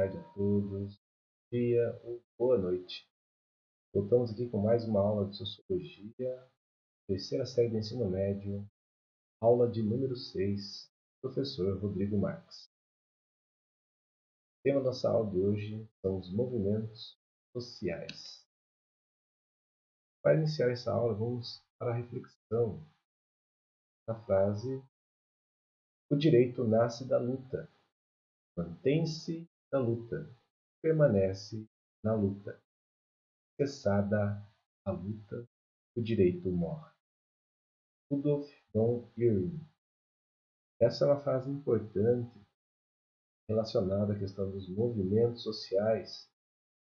tarde a todos, dia ou boa noite. Voltamos aqui com mais uma aula de Sociologia, terceira série do ensino médio, aula de número 6, professor Rodrigo Marques. O tema da nossa aula de hoje são os movimentos sociais. Para iniciar essa aula, vamos para a reflexão da frase: o direito nasce da luta, mantém-se da luta, permanece na luta. Cessada a luta, o direito morre. Rudolf von Ehring. Essa é uma frase importante relacionada à questão dos movimentos sociais,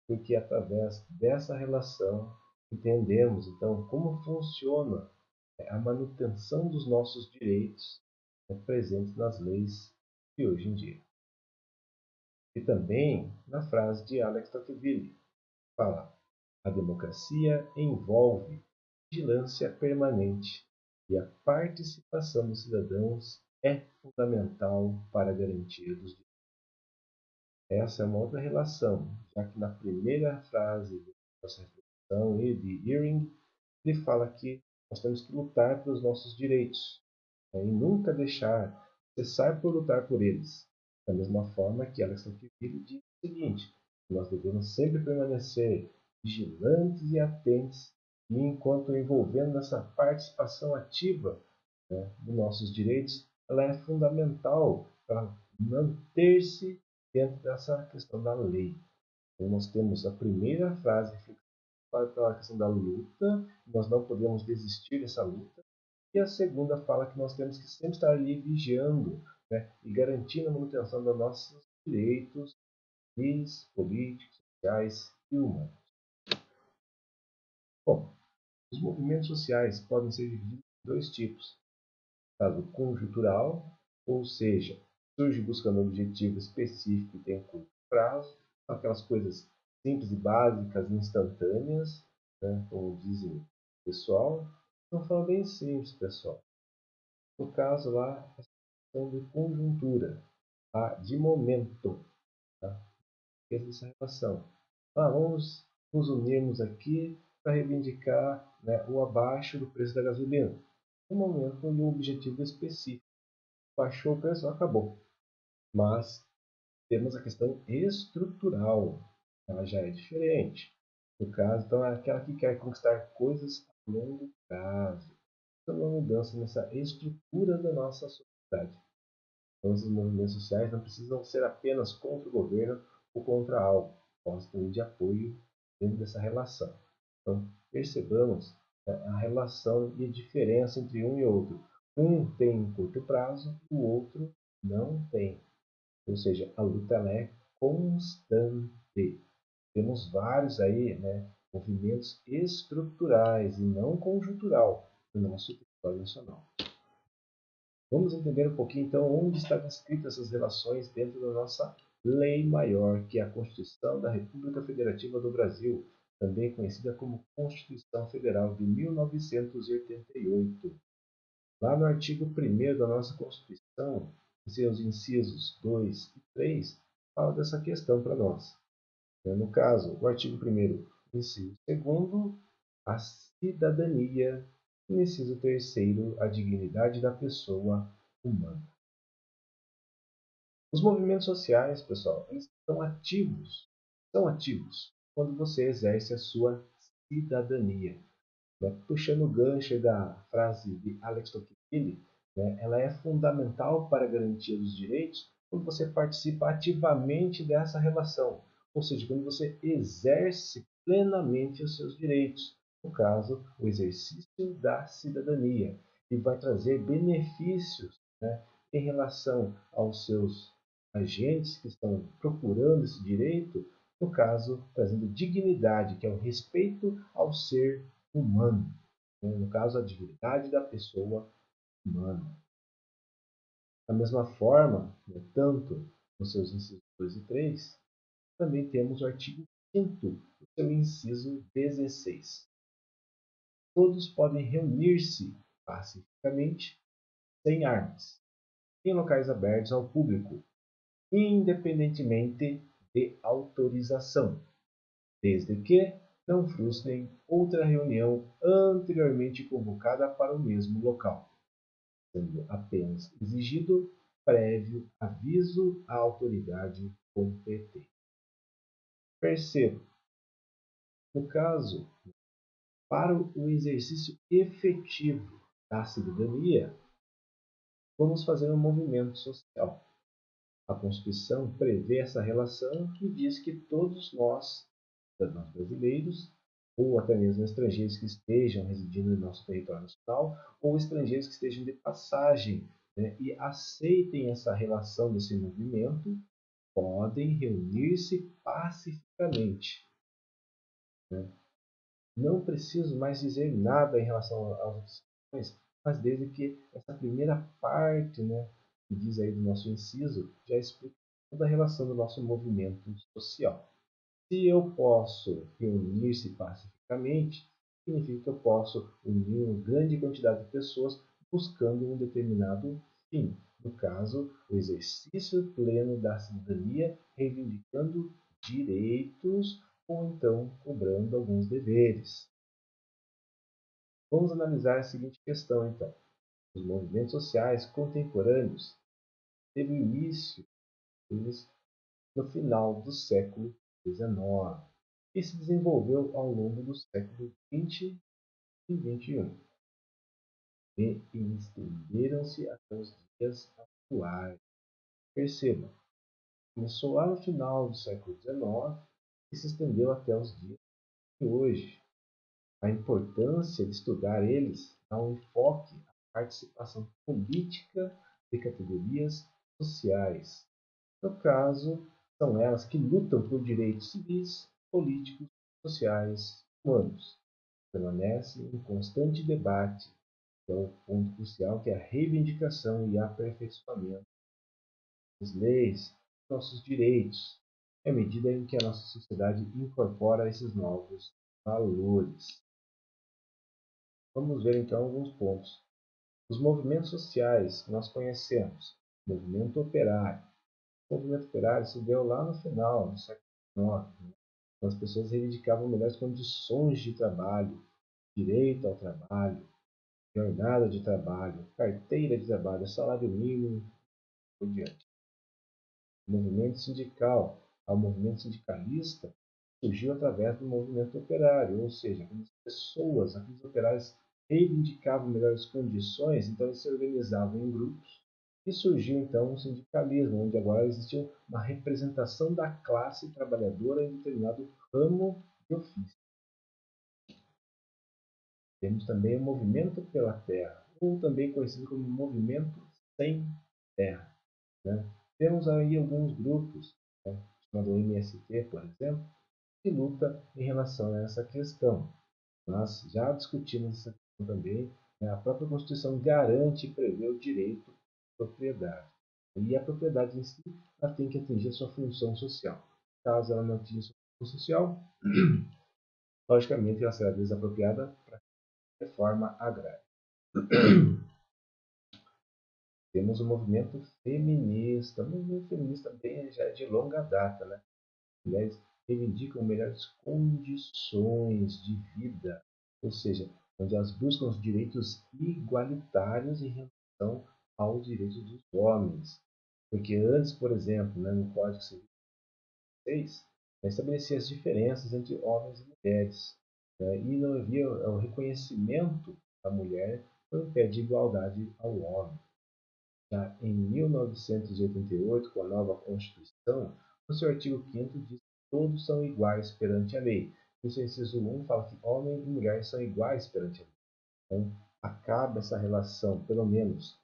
porque através dessa relação entendemos então como funciona a manutenção dos nossos direitos presentes nas leis de hoje em dia. E também na frase de Alex Tocqueville, fala: a democracia envolve vigilância permanente e a participação dos cidadãos é fundamental para a garantia dos direitos. Essa é uma outra relação, já que na primeira frase dessa reflexão de Ehring, ele fala que nós temos que lutar pelos nossos direitos, e nunca deixar cessar por lutar por eles. Da mesma forma que Alex Tocqueville diz o seguinte: nós devemos sempre permanecer vigilantes e atentos, e enquanto envolvendo nessa participação ativa dos nossos direitos, ela é fundamental para manter-se dentro dessa questão da lei. Então, nós temos a primeira frase para a questão da luta, nós não podemos desistir dessa luta, e a segunda fala que nós temos que sempre estar ali vigiando e garantindo a manutenção dos nossos direitos civis, políticos, sociais e humanos. Bom, os movimentos sociais podem ser divididos em dois tipos. Caso conjuntural, ou seja, surge buscando um objetivo específico e tem curto prazo, aquelas coisas simples e básicas, instantâneas, como dizem o pessoal. Então, fala bem simples, pessoal. No caso lá, a questão de conjuntura, de momento. Tá? Essa relação. Vamos nos unirmos aqui para reivindicar o abaixo do preço da gasolina. No momento de um objetivo específico. Baixou o preço, acabou. Mas temos a questão estrutural. Ela já é diferente. No caso, então, é aquela que quer conquistar coisas a longo prazo. Então, uma mudança nessa estrutura da nossa sociedade. Então, esses movimentos sociais não precisam ser apenas contra o governo ou contra algo. Podem também de apoio dentro dessa relação. Então, percebamos a relação e a diferença entre um e outro. Um tem um curto prazo, o outro não tem. Ou seja, a luta é constante. Temos vários aí, movimentos estruturais e não conjuntural no nosso território nacional. Vamos entender um pouquinho, então, onde estão escritas essas relações dentro da nossa lei maior, que é a Constituição da República Federativa do Brasil, também conhecida como Constituição Federal de 1988. Lá no artigo 1º da nossa Constituição, em seus incisos 2 e 3, fala dessa questão para nós. No caso, o artigo 1º, inciso 2º, a cidadania, inciso 3º, a dignidade da pessoa humana. Os movimentos sociais, pessoal, eles são ativos quando você exerce a sua cidadania. Puxando o gancho da frase de Alex Tocqueville, ela é fundamental para a garantia dos direitos quando você participa ativamente dessa relação, ou seja, quando você exerce plenamente os seus direitos, no caso, o exercício da cidadania, e vai trazer benefícios em relação aos seus agentes que estão procurando esse direito, no caso, trazendo dignidade, que é o respeito ao ser humano, no caso, a dignidade da pessoa humana. Da mesma forma, tanto nos seus incisos 2 e 3, também temos o artigo 5º, o seu inciso 16. Todos podem reunir-se pacificamente, sem armas, em locais abertos ao público, independentemente de autorização, desde que não frustrem outra reunião anteriormente convocada para o mesmo local, sendo apenas exigido prévio aviso à autoridade competente. Perceba, no caso, para o exercício efetivo da cidadania, vamos fazer um movimento social. A Constituição prevê essa relação e diz que todos nós, cidadãos brasileiros, ou até mesmo estrangeiros que estejam residindo no nosso território nacional, ou estrangeiros que estejam de passagem, né, e aceitem essa relação desse movimento, podem reunir-se pacificamente. Né? Não preciso mais dizer nada em relação às outras questões, mas desde que essa primeira parte, né, que diz aí do nosso inciso, já explica toda a relação do nosso movimento social. Se eu posso reunir-se pacificamente, significa que eu posso unir uma grande quantidade de pessoas buscando um determinado fim. No caso, o exercício pleno da cidadania, reivindicando direitos ou então cobrando alguns deveres. Vamos analisar a seguinte questão, então. Os movimentos sociais contemporâneos teve início no final do século XIX e se desenvolveu ao longo do século XX e XXI e estenderam-se até os dias atuais. Perceba, começou lá no final do século XIX e se estendeu até os dias de hoje. A importância de estudar eles dá um enfoque à participação política de categorias sociais. No caso, são elas que lutam por direitos civis, políticos, sociais, humanos. Permanece em constante debate, que é o ponto crucial, que é a reivindicação e aperfeiçoamento das leis, nossos direitos, à medida em que a nossa sociedade incorpora esses novos valores. Vamos ver então alguns pontos. Os movimentos sociais que nós conhecemos. Movimento operário. O movimento operário se deu lá no final do século XIX. Né? As pessoas reivindicavam melhores condições de trabalho, direito ao trabalho, jornada de trabalho, carteira de trabalho, salário mínimo, por diante. O movimento sindical, ao movimento sindicalista, surgiu através do movimento operário, ou seja, quando as pessoas, aqueles operários reivindicavam melhores condições, então eles se organizavam em grupos e surgiu então o sindicalismo, onde agora existia uma representação da classe trabalhadora em determinado ramo de ofício. Temos também o movimento pela terra, ou também conhecido como movimento sem terra. Né? Temos aí alguns grupos, né, chamado MST, por exemplo, que luta em relação a essa questão. Nós já discutimos essa questão também. Né? A própria Constituição garante e prevê o direito à propriedade. E a propriedade em si ela tem que atingir a sua função social. Caso ela não atinja a sua função social, logicamente ela será desapropriada para a reforma agrária. Temos o movimento feminista. O movimento feminista também já é de longa data. Né? Mulheres reivindicam melhores condições de vida, ou seja, onde elas buscam os direitos igualitários em relação aos direitos dos homens. Porque antes, por exemplo, né, no Código Civil 6, estabelecia as diferenças entre homens e mulheres. Né, e não havia o reconhecimento da mulher em pé de igualdade ao homem. Já em 1988, com a nova Constituição, o seu artigo 5º diz que todos são iguais perante a lei. O seu inciso 1 fala que homem e mulher são iguais perante a lei. Então, acaba essa relação, pelo menos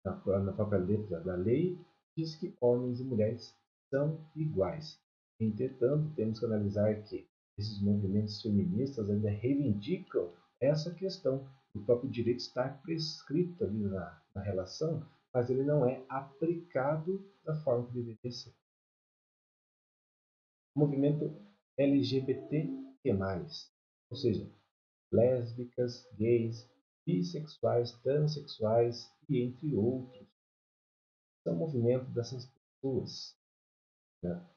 na própria letra da lei, diz que homens e mulheres são iguais. Entretanto, temos que analisar que esses movimentos feministas ainda reivindicam essa questão do próprio direito estar prescrito ali na relação, mas ele não é aplicado da forma que deveria ser. O movimento LGBTQ+, ou seja, lésbicas, gays, bissexuais, transexuais e entre outros, são movimentos dessas pessoas. Né?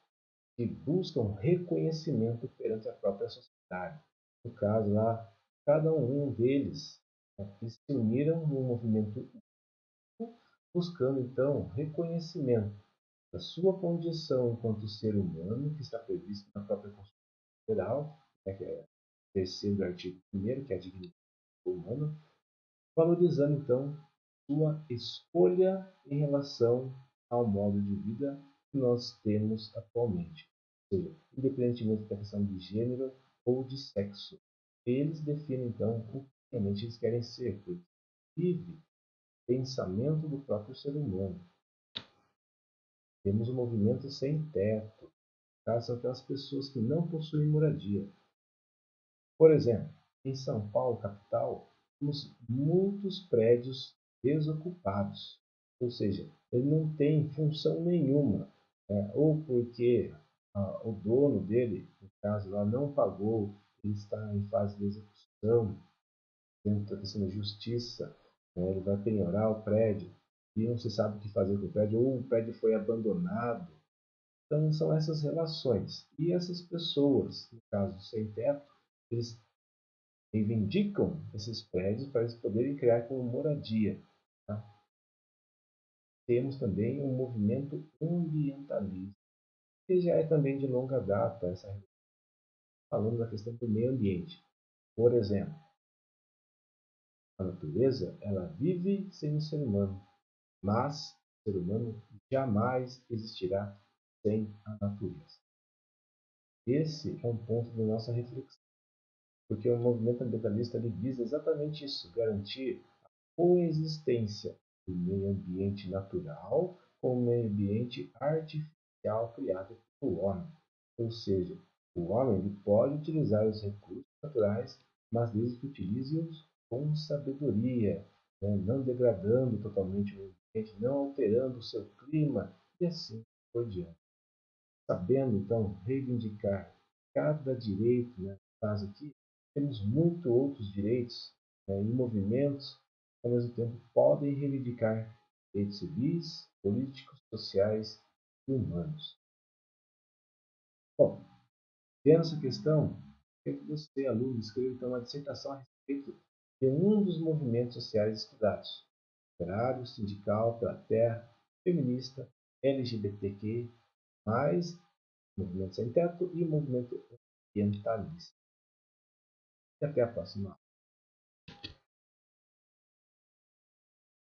que buscam reconhecimento perante a própria sociedade. No caso lá, cada um deles, que se uniram num movimento buscando então reconhecimento da sua condição enquanto ser humano, que está previsto na própria Constituição Federal, que é o terceiro artigo 1º, que é a dignidade humana, valorizando então sua escolha em relação ao modo de vida que nós temos atualmente. Ou seja, independentemente da questão de gênero ou de sexo. Eles definem então o que realmente eles querem ser, porque vive o pensamento do próprio ser humano. Temos o movimento sem teto, tá? São aquelas pessoas que não possuem moradia. Por exemplo, em São Paulo, capital, temos muitos prédios desocupados, ou seja, ele não tem função nenhuma, ou porque o dono dele, no caso lá, não pagou, ele está em fase de execução, dentro da questão da justiça, ele vai penhorar o prédio e não se sabe o que fazer com o prédio, ou o prédio foi abandonado. Então, são essas relações. E essas pessoas, no caso sem teto, eles reivindicam esses prédios para eles poderem criar como moradia. Tá? Temos também um movimento ambientalista, que já é também de longa data, falando da questão do meio ambiente. Por exemplo, a natureza ela vive sem o ser humano, mas o ser humano jamais existirá sem a natureza. Esse é um ponto da nossa reflexão, porque o movimento ambientalista ele visa exatamente isso, garantir a coexistência do meio ambiente natural com o meio ambiente artificial criado pelo homem. Ou seja, o homem ele pode utilizar os recursos naturais, mas desde que utilize-os com sabedoria, né? Não degradando totalmente o meio ambiente, não alterando o seu clima e assim por diante. Sabendo, então, reivindicar cada direito, né? No caso aqui, temos muitos outros direitos, e movimentos que, ao mesmo tempo, podem reivindicar direitos civis, políticos, sociais e humanos. Bom, vendo essa questão, quero que você, aluno, escreva então uma dissertação a respeito de um dos movimentos sociais estudados: operário, sindical, pela terra, feminista, LGBTQ+, movimento sem teto e movimento ambientalista. E até a próxima.